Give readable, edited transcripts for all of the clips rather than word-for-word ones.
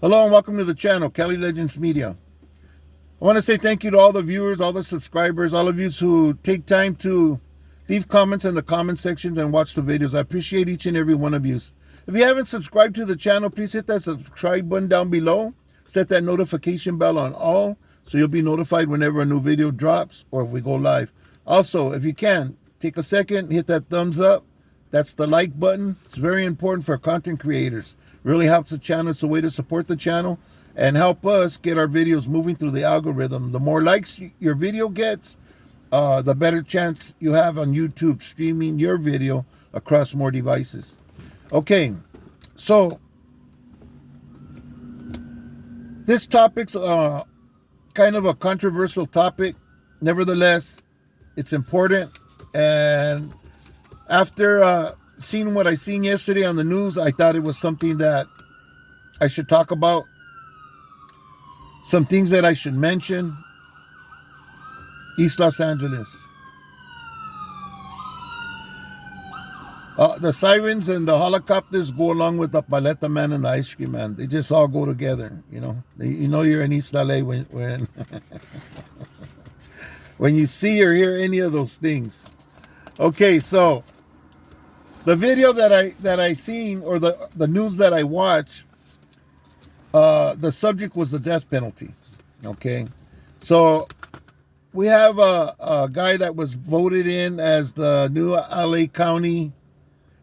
Hello and welcome to the channel, Cali Legends Media. I want to say thank you to all the viewers, all the subscribers, all of you who take time to leave comments in the comment sections and watch the videos. I appreciate each and every one of you. If you haven't subscribed to the channel, please hit that subscribe button down below. Set that notification bell on all so you'll be notified whenever a new video drops or if we go live. Also, if you can, take a second, hit that thumbs up. That's the like button. It's very important for content creators. Really helps the channel. It's a way to support the channel and help us get our videos moving through the algorithm. The more likes your video gets, the better chance you have on YouTube streaming your video across more devices. Okay, so this topic's kind of a controversial topic. Nevertheless, it's important. And after seeing what I seen yesterday on the news, I thought it was something that I should talk about. Some things that I should mention. East Los Angeles. The sirens and the helicopters go along with the paleta man and the ice cream man. They just all go together, you know. You know you're in East LA when when you see or hear any of those things. Okay, so the video that I seen, or the news that I watched, the subject was the death penalty. Okay, so we have a guy that was voted in as the new LA County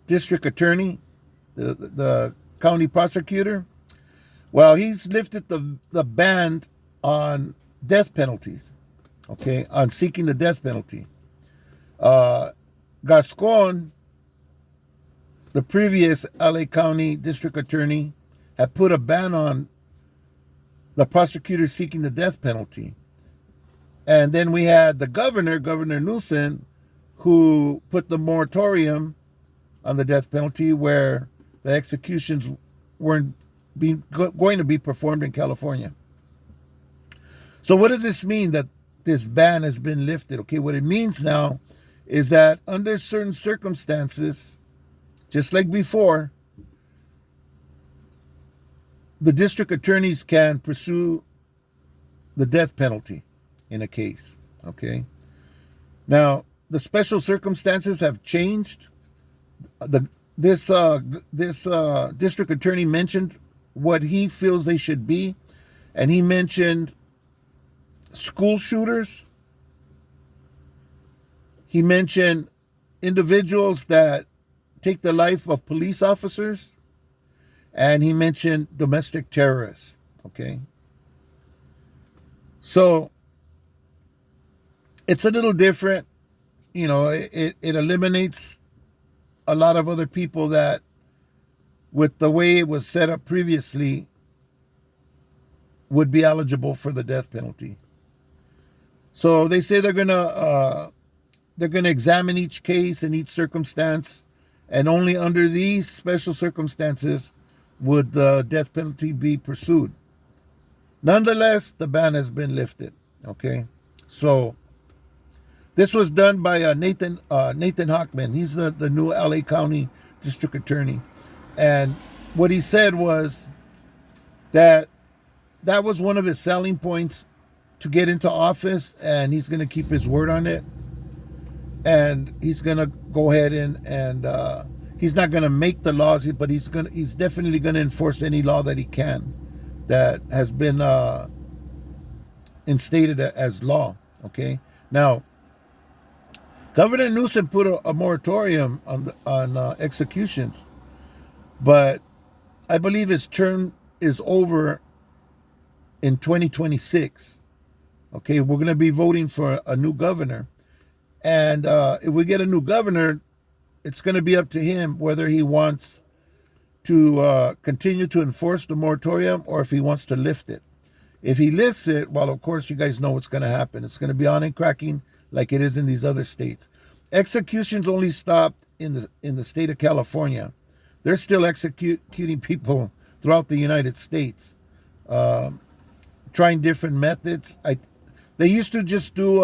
District Attorney, the county prosecutor. Well, he's lifted the ban on death penalties. Okay, on seeking the death penalty. Gascon, the previous LA County District Attorney, had put a ban on the prosecutor seeking the death penalty. And then we had the governor, Governor Newsom, who put the moratorium on the death penalty where the executions weren't going to be performed in California. So what does this mean that this ban has been lifted? Okay, what it means now is that under certain circumstances, just like before, the district attorneys can pursue the death penalty in a case. Okay. Now, the special circumstances have changed. This district attorney mentioned what he feels they should be, and he mentioned school shooters. He mentioned individuals that take the life of police officers, and he mentioned domestic terrorists. Okay, so it's a little different. You know, it eliminates a lot of other people that, with the way it was set up previously, would be eligible for the death penalty. So they say they're gonna examine each case and each circumstance, and only under these special circumstances would the death penalty be pursued. Nonetheless, the ban has been lifted. Okay, so this was done by Nathan Hochman. He's the new LA County District Attorney, and what he said was that was one of his selling points to get into office, and he's going to keep his word on it. And he's going to go ahead and he's not going to make the laws, but he's definitely going to enforce any law that he can that has been instated as law. Okay. Now, Governor Newsom put a moratorium on executions, but I believe his term is over in 2026. Okay, we're going to be voting for a new governor. And if we get a new governor, it's going to be up to him whether he wants to continue to enforce the moratorium or if he wants to lift it. If he lifts it, well, of course, you guys know what's going to happen. It's going to be on and cracking like it is in these other states. Executions only stopped in the state of California. They're still executing people throughout the United States, trying different methods. They used to just do,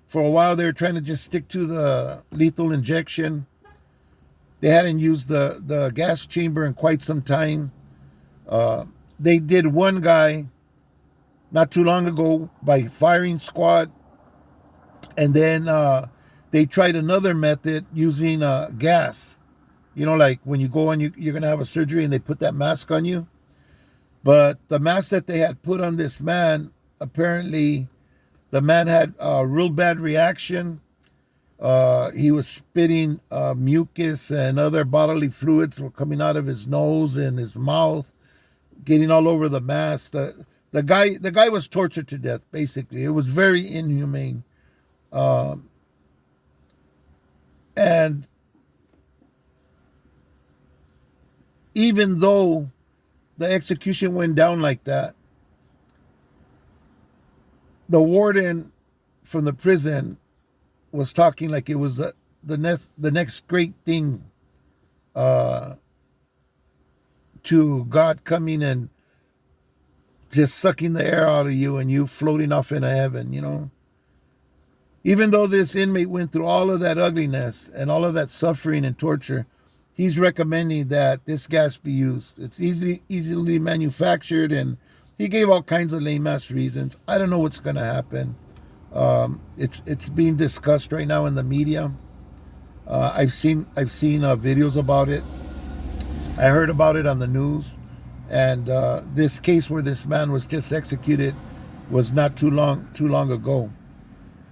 for a while, they were trying to just stick to the lethal injection. They hadn't used the gas chamber in quite some time. they did one guy not too long ago by firing squad, and then they tried another method using gas. You know, like when you go and you're going to have a surgery and they put that mask on you. But the mask that they had put on this man, apparently the man had a real bad reaction. He was spitting mucus and other bodily fluids were coming out of his nose and his mouth, getting all over the mask. The guy was tortured to death. Basically, it was very inhumane. And even though the execution went down like that, the warden from the prison was talking like it was the next great thing, uh, to God coming and just sucking the air out of you and you floating off into heaven, you know. Even though this inmate went through all of that ugliness and all of that suffering and torture, he's recommending that this gas be used. It's easily manufactured, and he gave all kinds of lame ass reasons. I don't know what's going to happen. It's being discussed right now in the media. I've seen videos about it. I heard about it on the news, and this case where this man was just executed was not too long ago.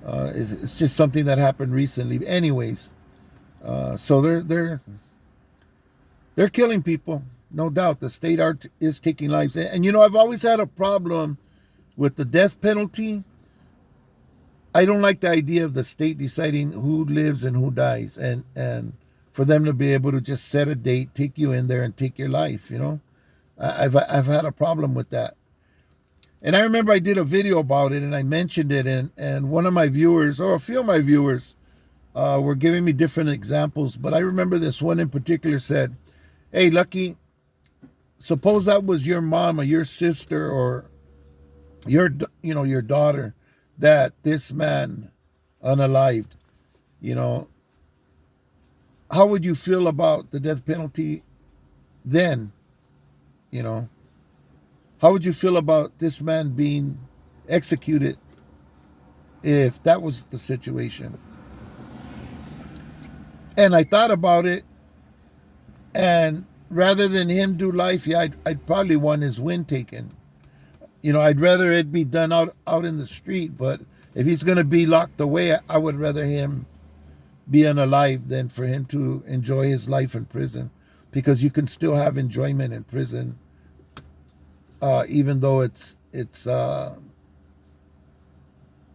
It's just something that happened recently. Anyways, so they're killing people, no doubt. The state art is taking lives, and you know I've always had a problem with the death penalty. I don't like the idea of the state deciding who lives and who dies, and for them to be able to just set a date, take you in there, and take your life. You know, I've had a problem with that. And I remember I did a video about it and I mentioned it, and one of my viewers, or a few of my viewers, were giving me different examples. But I remember this one in particular said, "Hey, Lucky, suppose that was your mom or your sister or your daughter that this man unalived. You know, how would you feel about the death penalty then? You know, how would you feel about this man being executed if that was the situation?" And I thought about it, and rather than him do life, yeah, I'd probably want his wind taken. You know, I'd rather it be done out in the street, but if he's going to be locked away, I would rather him be unalive than for him to enjoy his life in prison, because you can still have enjoyment in prison, even though it's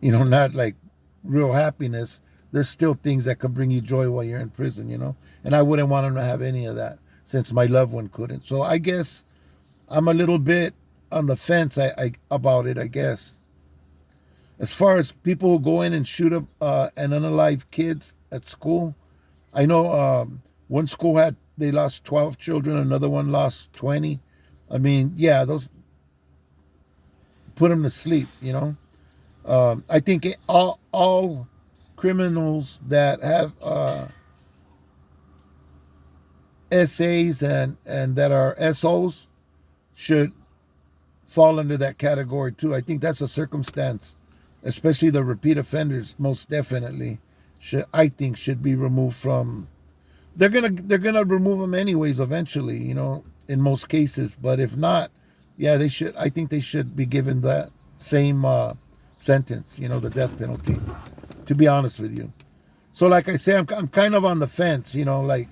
not like real happiness. There's still things that can bring you joy while you're in prison, you know. And I wouldn't want him to have any of that since my loved one couldn't. So I guess I'm a little bit on the fence about it, I guess. As far as people who go in and shoot up and unalive kids at school, I know one school they lost 12 children, another one lost 20. I mean, yeah, those put them to sleep, you know. I think all criminals that have SAs and that are SOs should fall under that category too. I think that's a circumstance, especially the repeat offenders. Most definitely, should be removed from. They're gonna remove them anyways eventually, you know, in most cases. But if not, yeah, they should. I think they should be given that same sentence, you know, the death penalty. To be honest with you, so like I say, I'm kind of on the fence, you know. Like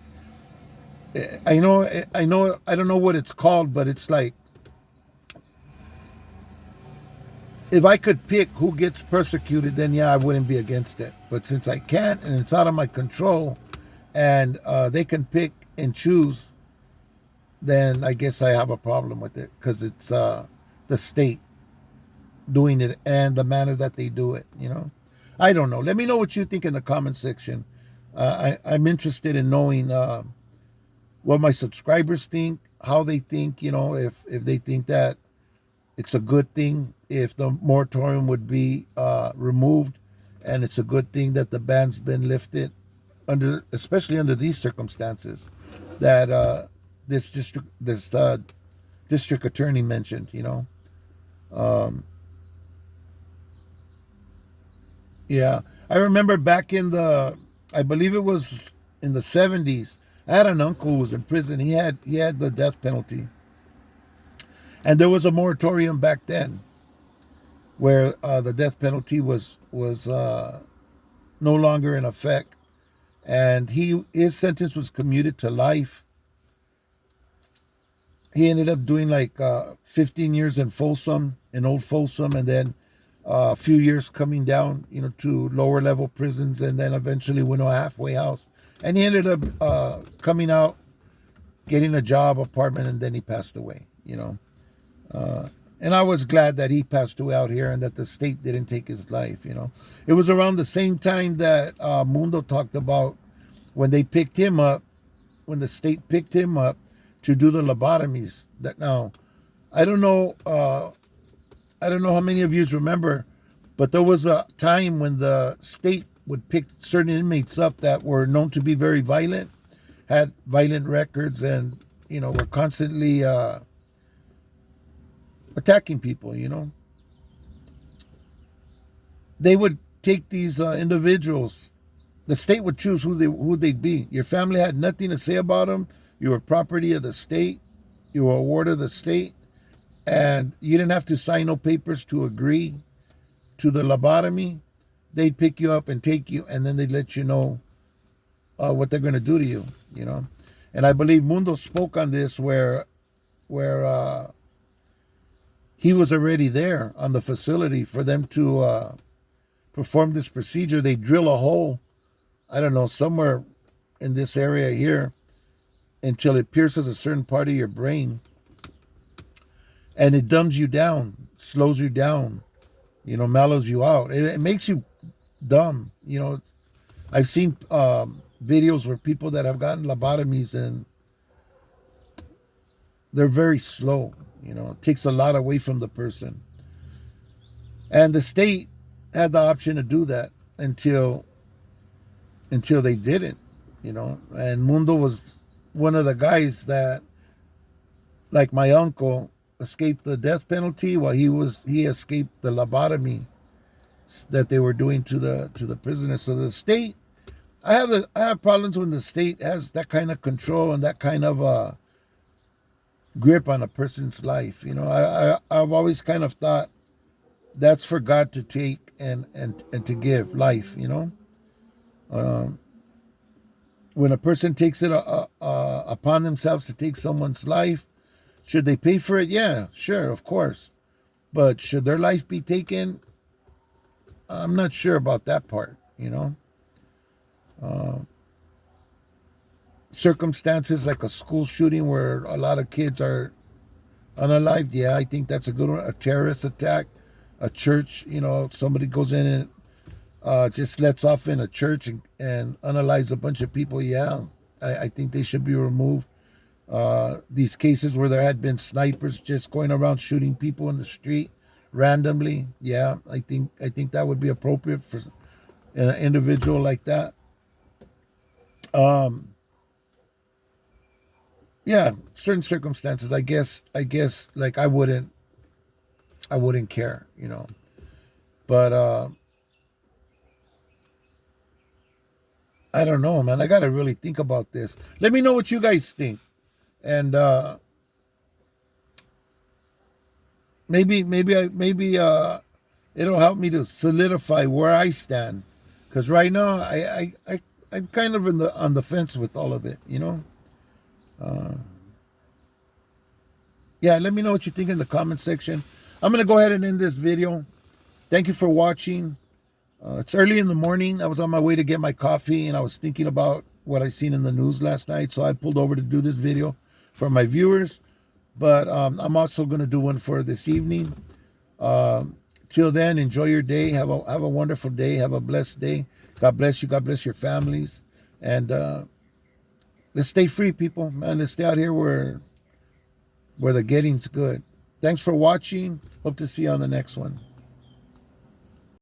I know, I don't know what it's called, but it's like if I could pick who gets persecuted, then yeah, I wouldn't be against it. But since I can't and it's out of my control, and they can pick and choose, then I guess I have a problem with it because it's the state doing it and the manner that they do it, you know. I don't know. Let me know what you think in the comment section. I'm interested in knowing what my subscribers think, how they think, you know, if they think that it's a good thing if the moratorium would be removed, and it's a good thing that the ban's been lifted, especially under these circumstances, that this district attorney mentioned. Um, yeah, I remember back in I believe it was in the 70s. I had an uncle who was in prison. He had the death penalty, and there was a moratorium back then where the death penalty was no longer in effect, and his sentence was commuted to life. He ended up doing like 15 years in Folsom, in Old Folsom, and then a few years coming down, to lower level prisons, and then eventually went to a halfway house. And he ended up coming out, getting a job, apartment, and then he passed away. And I was glad that he passed away out here and that the state didn't take his life. It was around the same time that Mundo talked about when they picked him up, when the state picked him up to do the lobotomies. That now, I don't know, I don't know how many of you remember, but there was a time when the state would pick certain inmates up that were known to be very violent, had violent records, and were constantly attacking people. They would take these individuals. The state would choose who they'd be. Your family had nothing to say about them. You were property of the state. You were a ward of the state, and you didn't have to sign no papers to agree to the lobotomy. They'd pick you up and take you, and then they'd let you know what they're going to do to you. And I believe Mundo spoke on this where he was already there on the facility for them to perform this procedure. They drill a hole, I don't know, somewhere in this area here until it pierces a certain part of your brain, and it dumbs you down, slows you down, mellows you out. It makes you dumb. I've seen videos where people that have gotten lobotomies and they're very slow. It takes a lot away from the person. And the state had the option to do that until they didn't. And Mundo was one of the guys that, like my uncle, escaped the death penalty while he escaped the lobotomy that they were doing to the prisoners. So the state, I have problems when the state has that kind of control and that kind of grip on a person's life. I've always kind of thought that's for God to take and to give life. When a person takes it upon themselves to take someone's life, should they pay for it? Yeah, sure, of course. But should their life be taken? I'm not sure about that part. Circumstances like a school shooting where a lot of kids are unalived, yeah, I think that's a good one. A terrorist attack, a church, somebody goes in and just lets off in a church and unalives a bunch of people, yeah, I think they should be removed. These cases where there had been snipers just going around shooting people in the street randomly, yeah, I think that would be appropriate for an individual like that. Yeah, certain circumstances, I guess, like I wouldn't care. But I don't know, man. I gotta really think about this. Let me know what you guys think, and maybe it'll help me to solidify where I stand. Because right now, I'm kind of on the fence with all of it. Uh, yeah, let me know what you think in the comment section. I'm gonna go ahead and end this video. Thank you for watching. It's early in the morning. I was on my way to get my coffee, and I was thinking about what I seen in the news last night. So I pulled over to do this video for my viewers. But I'm also going to do one for this evening. Till then, enjoy your day. Have a wonderful day. Have a blessed day. God bless you. God bless your families. And let's stay free, people. Man, let's stay out here where the getting's good. Thanks for watching. Hope to see you on the next one.